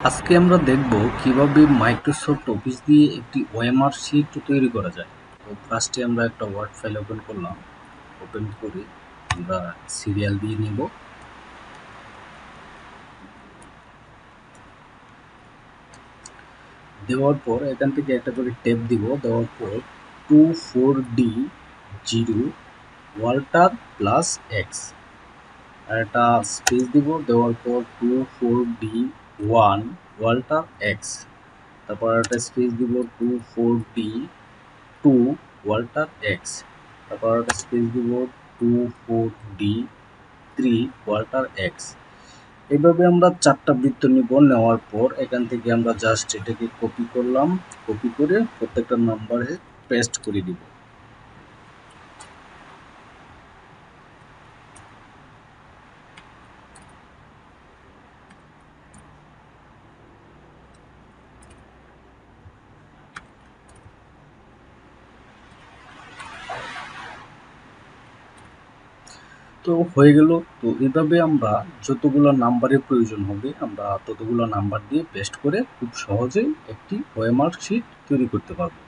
আজকে আমরা দেখব কিভাবে মাইক্রোসফট অফিস দিয়ে একটি ওএমআর শিট তৈরি করা যায়। তো ফার্স্টে আমরা একটা ওয়ার্ড ফাইল ওপেন করলাম। ওপেন করে আমরা সিরিয়াল দিয়ে নিব। দেওয়ার পর এখান থেকে একটা করে ট্যাব দিব। দেওয়ার পর 24D0 ওয়াল্টার প্লাস এক্স আর একটা স্পেস দিব। দেওয়ার পর 24D1 ওয়াল্টার এক্স, তারপর একটা স্পেস দিব 24D2 ওয়াল্টার এক্স, তারপর একটা স্পেস দিব 24D3 ওয়াল্টার এক্স। এইভাবে আমরা চারটা বৃত্ত নিব। নেওয়ার পর এখান থেকে আমরা জাস্ট এটাকে কপি করলাম। কপি করে প্রত্যেকটা নাম্বারে পেস্ট করে দিব। তো হয়ে গেল। তো এইভাবে আমরা যতগুলো নাম্বারের প্রয়োজন হবে আমরা ততগুলো নাম্বার দিয়ে পেস্ট করে খুব সহজেই একটি ওএমআর শিট তৈরি করতে পারবো।